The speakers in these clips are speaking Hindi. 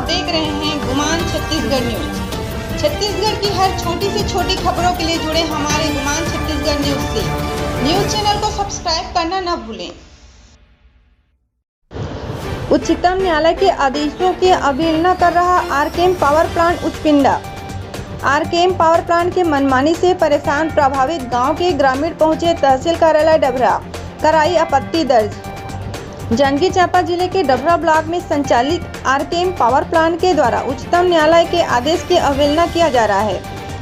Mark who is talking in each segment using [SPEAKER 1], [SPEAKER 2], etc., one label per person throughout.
[SPEAKER 1] देख रहे हैं गुमान छत्तीसगढ़ न्यूज। छत्तीसगढ़ की हर छोटी से छोटी खबरों के लिए जुड़े हमारे गुमान छत्तीसगढ़ न्यूज से। न्यूज चैनल को सब्सक्राइब करना न भूलें। उच्चतम न्यायालय के आदेशों की अवहेलना कर रहा RKM power plant Uchpinda. RKM power plant के मनमानी से परेशान प्रभावित गांव के ग्रामीण पहुंचे तहसील कार्यालय डभरा, कराई आपत्ति दर्ज। जांजगीर चांपा जिले के डभरा ब्लॉक में संचालित आरकेएम पावर प्लांट के द्वारा उच्चतम न्यायालय के आदेश की अवहेलना किया जा रहा है।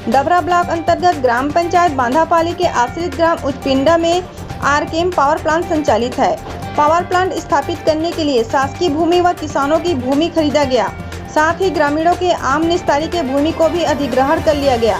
[SPEAKER 1] डभरा ब्लॉक अंतर्गत ग्राम पंचायत बांधापाली के आश्रित ग्राम उचपिंडा में आरकेएम पावर प्लांट संचालित है। पावर प्लांट स्थापित करने के लिए शासकीय भूमि व किसानों की भूमि खरीदा गया, साथ ही ग्रामीणों के आम निस्तारी के भूमि को भी अधिग्रहण कर लिया गया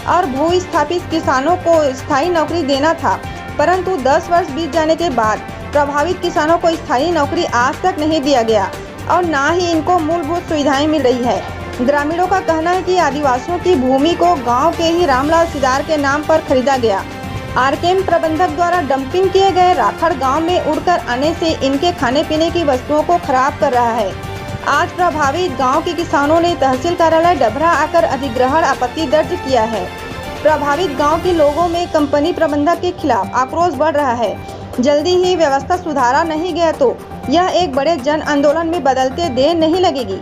[SPEAKER 1] और भू स्थापित किसानों को स्थायी नौकरी देना था, परंतु 10 वर्ष बीत जाने के बाद प्रभावित किसानों को स्थायी नौकरी आज तक नहीं दिया गया और न ही इनको मूलभूत सुविधाएं मिल रही है। ग्रामीणों का कहना है कि आदिवासियों की भूमि को गांव के ही रामलाल सिदार के नाम पर खरीदा गया। आरकेएम प्रबंधक द्वारा डंपिंग किए गए राखड़ गांव में उड़कर आने से इनके खाने पीने की वस्तुओं को खराब कर रहा है। आज प्रभावित गांव के किसानों ने तहसील कार्यालय डभरा आकर अधिग्रहण आपत्ति दर्ज किया है। प्रभावित गांव के लोगों में कंपनी प्रबंधक के खिलाफ आक्रोश बढ़ रहा है। जल्दी ही व्यवस्था सुधारा नहीं गया तो यह एक बड़े जन आंदोलन में बदलते देर नहीं लगेगी।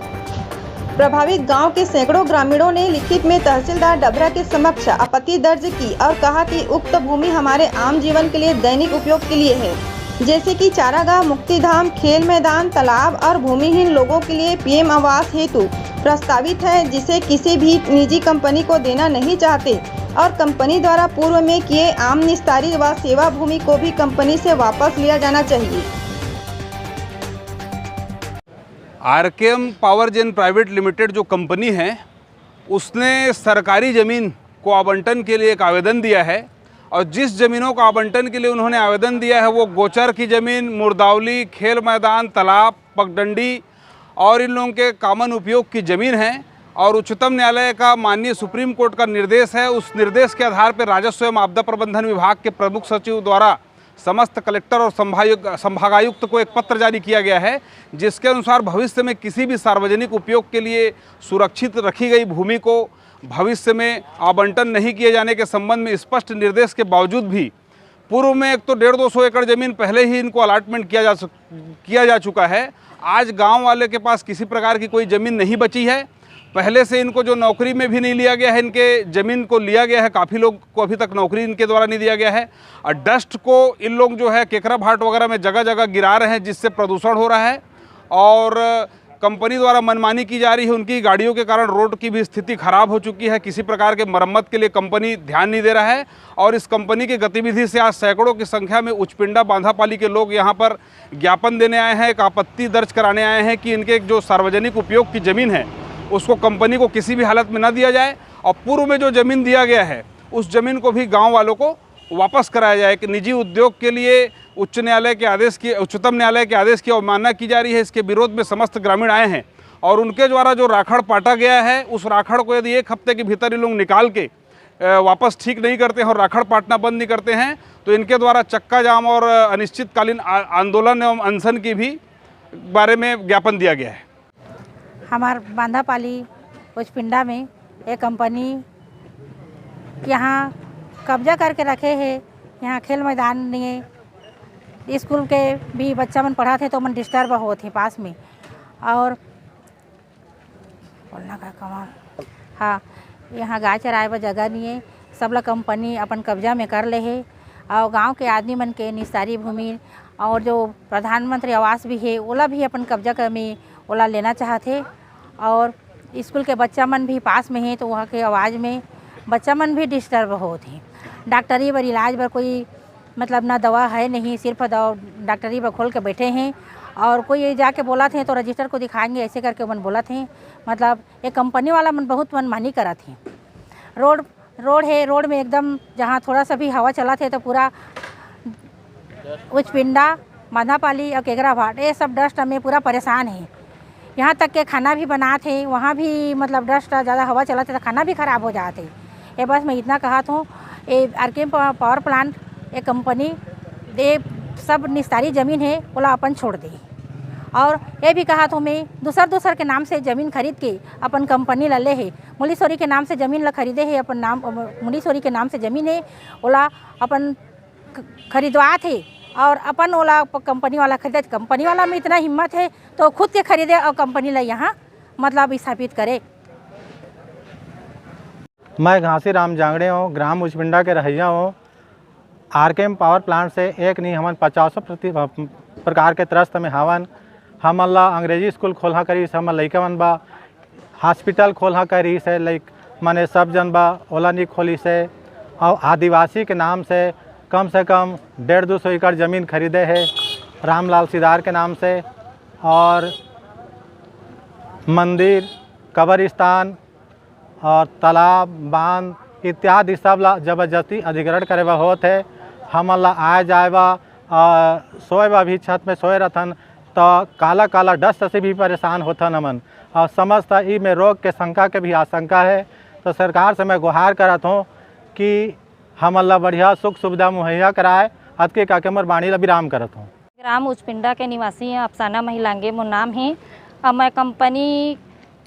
[SPEAKER 1] प्रभावित गांव के सैकड़ों ग्रामीणों ने लिखित में तहसीलदार डभरा के समक्ष आपत्ति दर्ज की और कहा कि उक्त भूमि हमारे आम जीवन के लिए दैनिक उपयोग के लिए है, जैसे कि चारागाह, मुक्तिधाम, खेल मैदान, तालाब और भूमिहीन लोगों के लिए पीएम आवास हेतु प्रस्तावित है, जिसे किसी भी निजी कंपनी को देना नहीं चाहते और कंपनी द्वारा पूर्व में किए आम निस्तारी व सेवा भूमि को भी कंपनी से वापस लिया जाना चाहिए।
[SPEAKER 2] RKM Powergen private limited जो कंपनी है, उसने सरकारी ज़मीन को आवंटन के लिए एक आवेदन दिया है और जिस ज़मीनों का आवंटन के लिए उन्होंने आवेदन दिया है वो गोचर की ज़मीन, मुर्दावली, खेल मैदान, तालाब, पगडंडी और इन लोगों के कॉमन उपयोग की ज़मीन है। और उच्चतम न्यायालय का माननीय सुप्रीम कोर्ट का निर्देश है, उस निर्देश के आधार पर राजस्व एवं आपदा प्रबंधन विभाग के प्रमुख सचिव द्वारा समस्त कलेक्टर और संभागायुक्त को एक पत्र जारी किया गया है, जिसके अनुसार भविष्य में किसी भी सार्वजनिक उपयोग के लिए सुरक्षित रखी गई भूमि को भविष्य में आवंटन नहीं किए जाने के संबंध में स्पष्ट निर्देश के बावजूद भी पूर्व में एक तो 150-200 एकड़ ज़मीन पहले ही इनको अलॉटमेंट किया जा चुका है। आज गाँव वाले के पास किसी प्रकार की कोई ज़मीन नहीं बची है। पहले से इनको जो नौकरी में भी नहीं लिया गया है, इनके ज़मीन को लिया गया है, काफ़ी लोग को अभी तक नौकरी इनके द्वारा नहीं दिया गया है और डस्ट को इन लोग जो है केकरा भाट वगैरह में जगह जगह गिरा रहे हैं, जिससे प्रदूषण हो रहा है और कंपनी द्वारा मनमानी की जा रही है। उनकी गाड़ियों के कारण रोड की भी स्थिति खराब हो चुकी है। किसी प्रकार के मरम्मत के लिए कंपनी ध्यान नहीं दे रहा है और इस कंपनी की गतिविधि से आज सैकड़ों की संख्या में उचपिंडा बांधापाली के लोग यहाँ पर ज्ञापन देने आए हैं, एक आपत्ति दर्ज कराने आए हैं कि इनके जो सार्वजनिक उपयोग की ज़मीन है उसको कंपनी को किसी भी हालत में न दिया जाए और पूर्व में जो ज़मीन दिया गया है उस ज़मीन को भी गांव वालों को वापस कराया जाए। कि निजी उद्योग के लिए उच्चतम न्यायालय के आदेश की अवमानना की जा रही है। इसके विरोध में समस्त ग्रामीण आए हैं और उनके द्वारा जो राखड़ पाटा गया है उस राखड़ को यदि 1 हफ्ते के भीतर ये लोग निकाल के वापस ठीक नहीं करते हैं और राखड़ पाटना बंद नहीं करते हैं तो इनके द्वारा चक्का जाम और अनिश्चितकालीन आंदोलन एवं अनशन की भी बारे में ज्ञापन दिया गया है।
[SPEAKER 3] हमार बांधापाली उचपिंडा में एक कंपनी यहाँ कब्जा करके रखे हैं। यहाँ खेल मैदान नहीं है, स्कूल के भी बच्चा मन पढ़ा थे तो मन डिस्टर्ब होते पास में और बोलना का कमाल। हाँ, यहाँ गाय चराए पर जगह नहीं है, सब लोग कंपनी अपन कब्जा में कर ले है और गांव के आदमी मन के निस्तारी भूमि और जो प्रधानमंत्री आवास भी है ओला भी अपन कब्जा में ओला लेना चाहते और स्कूल के बच्चा मन भी पास में है तो वहाँ के आवाज़ में बच्चा मन भी डिस्टर्ब होते। डॉक्टरी बर इलाज बर कोई मतलब ना दवा है नहीं, सिर्फ डॉक्टरी बर खोल के बैठे हैं और कोई जाके बोला थे तो रजिस्टर को दिखाएंगे ऐसे करके मन बोला थे। मतलब एक कंपनी वाला मन बहुत मनमानी करा थे। रोड है, रोड में एकदम जहाँ थोड़ा सा भी हवा चला थे तो पूरा उचपिंडा, बांधापाली और केकरा भाट ये सब डस्ट में पूरा परेशान है। यहाँ तक के खाना भी बनाते, वहाँ भी मतलब डस्ट ज़्यादा हवा चलाते तो खाना भी ख़राब हो जाते। ये बस मैं इतना कहा हूँ, ये आरकेएम पावर प्लांट एक कंपनी ये सब निस्तारी ज़मीन है ओला अपन छोड़ दे और ये भी कहा तो मैं दूसर के नाम से ज़मीन खरीद के अपन कंपनी ला ले है। मुलीश्वरी के नाम से ज़मीन ला खरीदे है, अपन नाम मुलीश्वरी के नाम से ज़मीन है, ओला अपन खरीदवा थे और अपन ओला कंपनी वाला खरीदे। कंपनी वाला में इतना हिम्मत है तो खुद के खरीदे और कंपनी ला यहाँ मतलब स्थापित करे।
[SPEAKER 4] मैं घासी राम जांगड़े हूँ, ग्राम उचपिंडा के रहिया हूँ। आरकेएम पावर प्लांट से एक नहीं हमन 50 प्रकार के त्रस्त में हवन। हमन ला अंग्रेजी स्कूल खोलहा करी से, हमन लइका मन बा हॉस्पिटल खोलहा करी से, लाइक माने सब जन बा ओला नहीं खोली से। और आदिवासी के नाम से कम 150-200 एकड़ ज़मीन खरीदे है रामलाल सिदार के नाम से। और मंदिर, कब्रिस्तान और तालाब, बांध इत्यादि सब ला जबरदस्ती अधिग्रहण करे होत है। हमन ला आए जाए बा सोए बा भी छत में सोए रहथन तो काला काला डस्ट से भी परेशान होथन हमन। और समझत ई में रोग के शंका के भी आशंका है। तो सरकार से मैं गुहार करत हूँ कि हमन ला बढ़िया सुख सुविधा मुहैया कराए। अतके का हमर बाणी ला विराम करत हूँ।
[SPEAKER 5] ग्राम उचपिंडा के निवासी हैं, अफसाना महिलांगे मोर नाम है। अब मैं कंपनी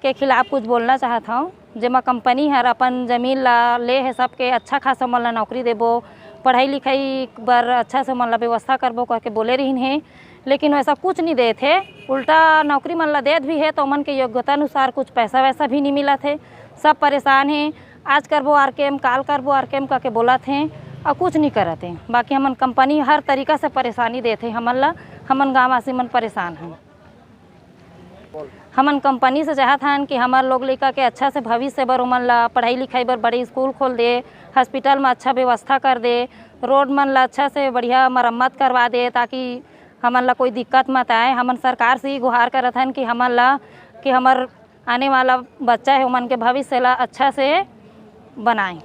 [SPEAKER 5] के खिलाफ कुछ बोलना चाहता हूँ। जेमा कंपनी हर अपन ज़मीन ला ले है, सबके अच्छा खासा मन ला नौकरी देबो, पढ़ाई लिखाई बर अच्छा से मन ला व्यवस्था करबो कह के बोले रही है, लेकिन वैसा कुछ नहीं देते थे। उल्टा नौकरी मन ला देत भी है तो मन के योग्यता अनुसार कुछ पैसा वैसा भी नहीं मिला थे। सब परेशान हैं, आज करबो आरकेएम, काल करबो आरकेएम कह के बोलत हैं और कुछ नहीं करत हैं। बाकी हमन कंपनी हर तरीका से परेशानी देते हैं हमन ला। हमन गाँव वासी मन परेशान हैं। हमन कंपनी से चाहत हन कि हमार लोग लड़का के अच्छा से भविष्य बर उमन ला पढ़ाई लिखाई बर बड़े स्कूल खोल दे, हॉस्पिटल में अच्छा व्यवस्था कर दे, रोड मन ला अच्छा से बढ़िया मरम्मत करवा दे ताकि हमन ला कोई दिक्कत मत आए। हमन सरकार से ही गुहार करत हन कि हमन ला कि हमार आने वाला बच्चा है उमन के भविष्य ला अच्छा से बनाएं।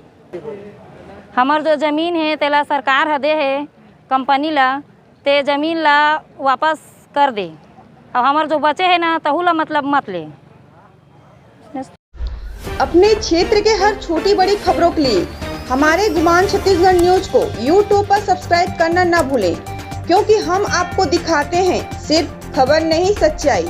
[SPEAKER 5] हमार जो ज़मीन है तेला सरकार ह दे है कंपनी ला, ते ज़मीन ला वापस कर दे। अब हमार जो बचे है ना तहु ला मतलब मत ले।
[SPEAKER 1] अपने क्षेत्र के हर छोटी बड़ी खबरों के लिए हमारे गुमान छत्तीसगढ़ न्यूज को YouTube पर सब्सक्राइब करना ना भूलें, क्योंकि हम आपको दिखाते हैं सिर्फ खबर नहीं सच्चाई।